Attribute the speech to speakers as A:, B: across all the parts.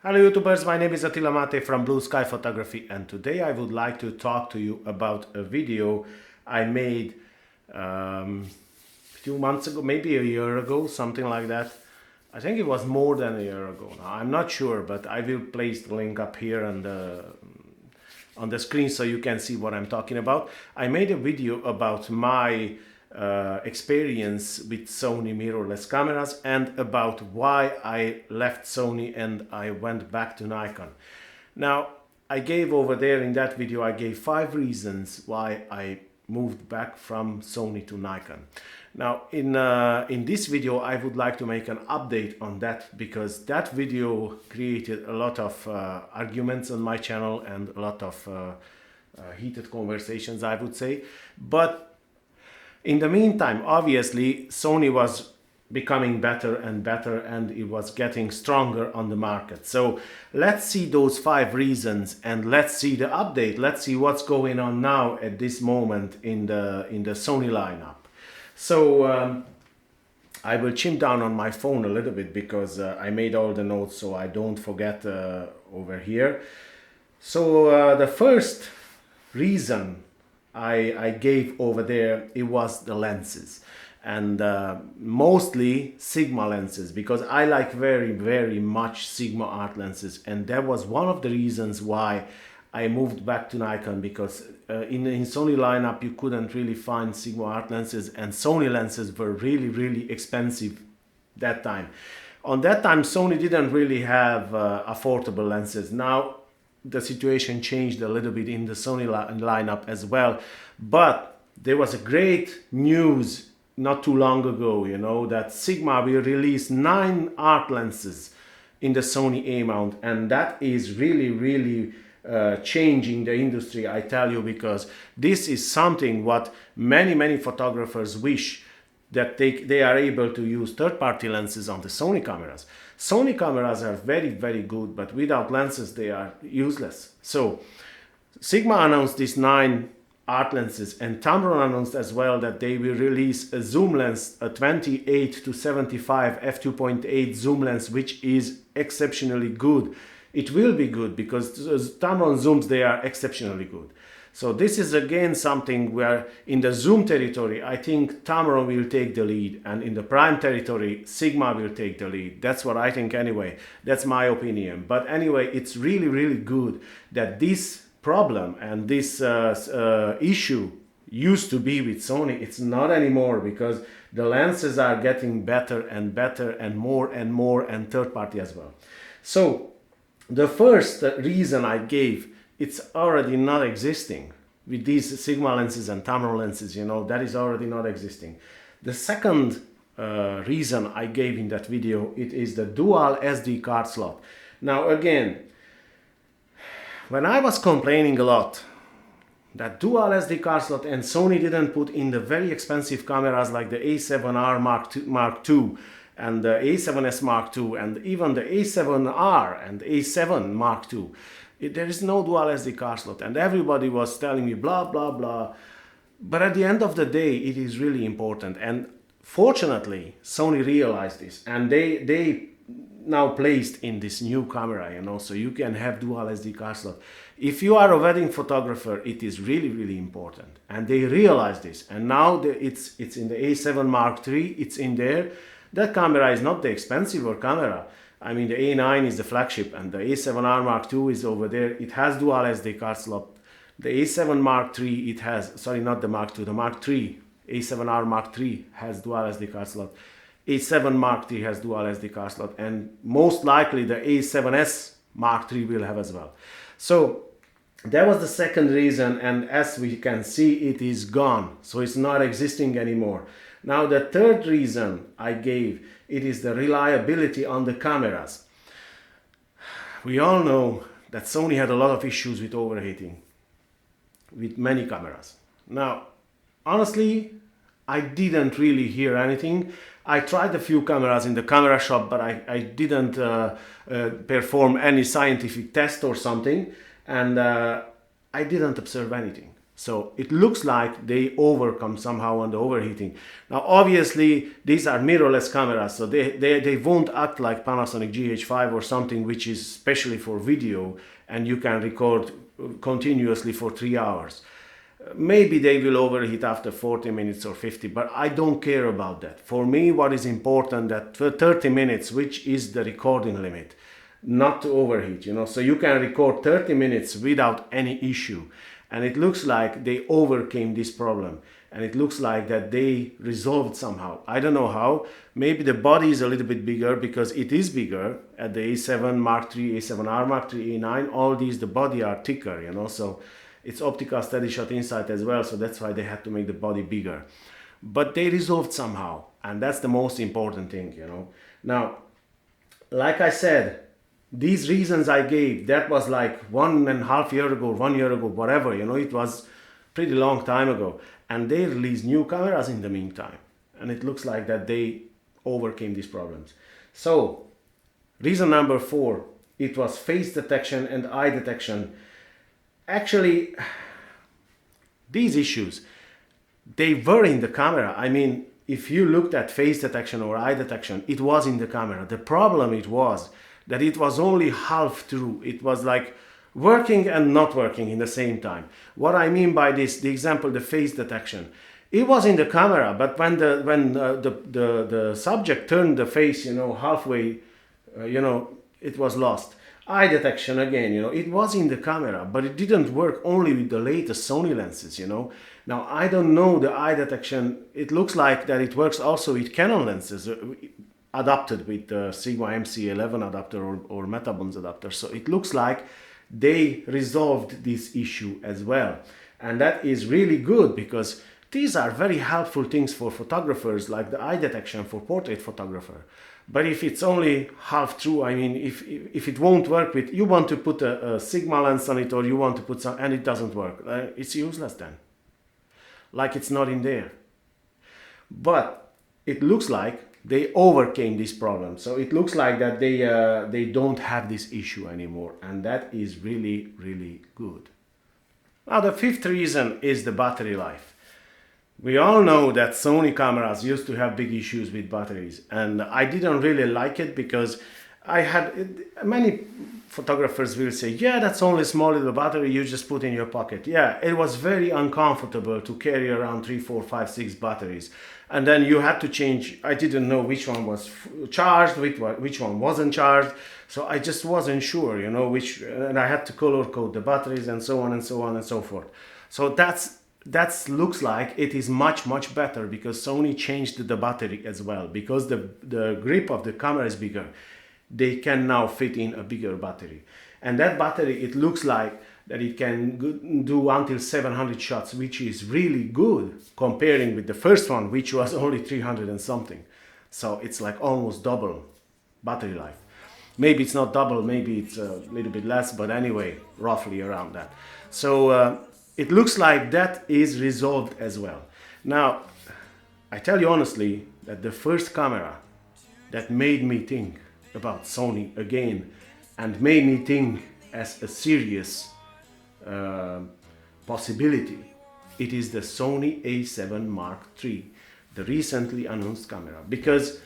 A: Hello YouTubers, my name is Attila Mate from Blue Sky Photography, and today I would like to talk to you about a video I made a few months ago, maybe a year ago, something like that. I think it was more than a year ago now. I'm not sure, but I will place the link up here on the screen so you can see what I'm talking about. I made a video about my experience with Sony mirrorless cameras and about why I left Sony and I went back to Nikon. Now, I gave over there in that video, I gave 5 reasons why I moved back from Sony to Nikon. Now, in this video, I would like to make an update on that because that video created a lot of arguments on my channel and a lot of heated conversations, I would say. But in the meantime, obviously, Sony was becoming better and better and it was getting stronger on the market. So let's see those 5 reasons and let's see the update. Let's see what's going on now at this moment in the Sony lineup. So I will chimp down on my phone a little bit because I made all the notes so I don't forget over here. So the first reason I gave over there, it was the lenses, and mostly Sigma lenses, because I like very much Sigma art lenses, and that was one of the reasons why I moved back to Nikon, because in Sony lineup you couldn't really find Sigma art lenses, and Sony lenses were really expensive that time. On that time Sony didn't really have affordable lenses. Now the situation changed a little bit in the Sony lineup as well, but there was a great news not too long ago, you know, that Sigma will release 9 art lenses in the Sony A mount, and that is really changing the industry, I tell you, because this is something what many photographers wish, that they are able to use third-party lenses on the Sony cameras. Sony cameras are very good, but without lenses they are useless. So Sigma announced these 9 art lenses, and Tamron announced as well that they will release a zoom lens, a 28 to 75 f2.8 zoom lens, which is exceptionally good. It will be good because Tamron zooms, they are exceptionally good. So this is again something where in the zoom territory, I think Tamron will take the lead, and in the prime territory, Sigma will take the lead. That's what I think anyway. That's my opinion. But anyway, it's really good that this problem and this issue used to be with Sony. It's not anymore, because the lenses are getting better and better and more, and third party as well. So the first reason I gave, it's already not existing with these Sigma lenses and Tamron lenses, you know, that is already not existing. The second reason I gave in that video, it is the dual SD card slot. Now again, when I was complaining a lot that dual SD card slot and Sony didn't put in the very expensive cameras like the A7R Mark II and the A7S Mark II and even the A7R and A7 Mark II, there is no dual SD card slot, and everybody was telling me blah. But at the end of the day, it is really important, and fortunately Sony realized this, and they now placed in this new camera, you know, so you can have dual SD card slot. If you are a wedding photographer, it is really important, and they realize this, and now it's in the A7 Mark III, it's in there. That camera is not the expensive camera. I mean, the A9 is the flagship, and the A7R Mark II is over there. It has dual SD card slot. The A7 Mark III, it has, sorry, not the Mark II, the Mark III, A7R Mark III has dual SD card slot. A7 Mark III has dual SD card slot, and most likely the A7S Mark III will have as well. So that was the second reason, and as we can see, it is gone. So it's not existing anymore. Now the third reason I gave, it is the reliability on the cameras. We all know that Sony had a lot of issues with overheating with many cameras. Now, honestly, I didn't really hear anything. I tried a few cameras in the camera shop, but I didn't perform any scientific test or something, and I didn't observe anything. So it looks like they overcome somehow on the overheating. Now, obviously, these are mirrorless cameras, so they won't act like Panasonic GH5 or something, which is specially for video, and you can record continuously for 3 hours. Maybe they will overheat after 40 minutes or 50, but I don't care about that. For me, what is important that for 30 minutes, which is the recording limit, not to overheat, so you can record 30 minutes without any issue. And it looks like they overcame this problem, and it looks like that they resolved somehow. I don't know how. Maybe the body is a little bit bigger, because it is bigger at the A7 Mark III, A7R Mark III, A9. All these, the body are thicker, so it's optical steady shot inside as well, so that's why they had to make the body bigger. But they resolved somehow, and that's the most important thing, Now, like I said, these reasons I gave, that was like 1.5 years ago, 1 year ago, whatever, it was pretty long time ago. And they released new cameras in the meantime. And it looks like that they overcame these problems. So, reason number 4, it was face detection and eye detection. Actually, these issues, they were in the camera. I mean, if you looked at face detection or eye detection, it was in the camera. The problem it was that it was only half true. It was like working and not working in the same time. What I mean by this, the example, the face detection, it was in the camera, but when the subject turned the face, halfway, it was lost. Eye detection again, it was in the camera, but it didn't work only with the latest Sony lenses, Now, I don't know the eye detection. It looks like that it works also with Canon lenses, adapted with the Sigma MC11 adapter or Metabons adapter. So it looks like they resolved this issue as well. And that is really good, because these are very helpful things for photographers, like the eye detection for portrait photographer. But if it's only half true, I mean, if it won't work with, you want to put a Sigma lens on it, or you want to put some, and it doesn't work, it's useless then. Like it's not in there. But it looks like they overcame this problem. So it looks like that they don't have this issue anymore. And that is really, really good. Now, the 5th reason is the battery life. We all know that Sony cameras used to have big issues with batteries. And I didn't really like it, because I had many photographers will say, yeah, that's only a small little battery you just put in your pocket. Yeah, it was very uncomfortable to carry around 3, 4, 5, 6 batteries. And then you had to change. I didn't know which one was charged, which one wasn't charged. So I just wasn't sure, which, and I had to color code the batteries and so on and so on and so forth. So that looks like it is much, much better, because Sony changed the battery as well, because the grip of the camera is bigger. They can now fit in a bigger battery. And that battery, it looks like that it can do until 700 shots, which is really good comparing with the first one, which was only 300 and something. So it's like almost double battery life. Maybe it's not double, maybe it's a little bit less, but anyway, roughly around that. So it looks like that is resolved as well. Now, I tell you honestly that the first camera that made me think about Sony again and made me think as a serious possibility, it is the Sony A7 Mark III, the recently announced camera. Because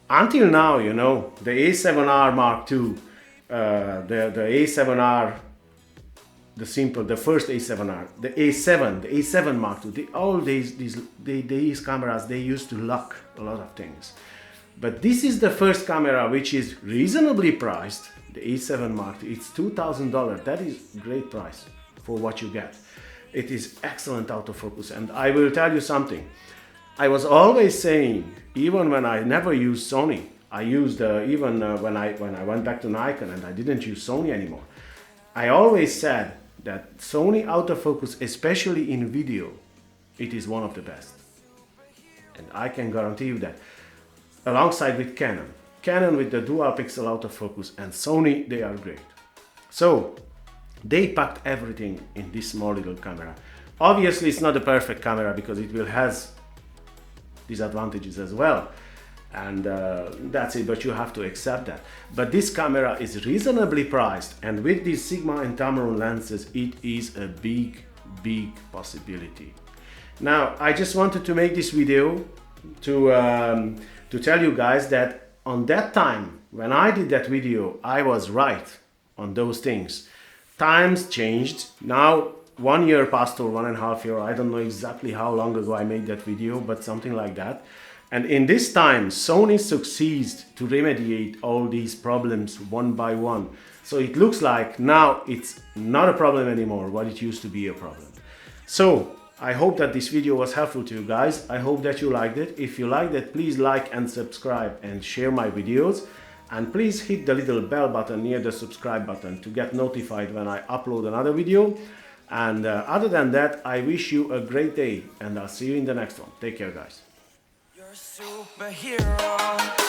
A: until now, the A7R Mark II, the A7R, the first A7R, the A7 Mark II, all these cameras, they used to lack a lot of things. But this is the first camera which is reasonably priced, the A7 Mark II. It's $2,000. That is great price for what you get. It is excellent autofocus. And I will tell you something. I was always saying, even when I never used Sony, I used even when I went back to Nikon and I didn't use Sony anymore, I always said that Sony autofocus, especially in video, it is one of the best. And I can guarantee you that. Alongside with Canon. Canon with the dual pixel autofocus, and Sony, they are great. So they packed everything in this small little camera. Obviously it's not a perfect camera, because it will has disadvantages as well. And that's it, but you have to accept that. But this camera is reasonably priced, and with these Sigma and Tamron lenses, it is a big, big possibility. Now, I just wanted to make this video to tell you guys that on that time, when I did that video, I was right on those things. Times changed. Now, 1 year passed, or 1.5 years. I don't know exactly how long ago I made that video, but something like that. And in this time, Sony succeeds to remediate all these problems one by one. So it looks like now it's not a problem anymore, what it used to be a problem. So I hope that this video was helpful to you guys. I hope that you liked it. If you liked it, please like and subscribe and share my videos. And please hit the little bell button near the subscribe button to get notified when I upload another video. And other than that, I wish you a great day, and I'll see you in the next one. Take care, guys.
B: You're a superhero.